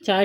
4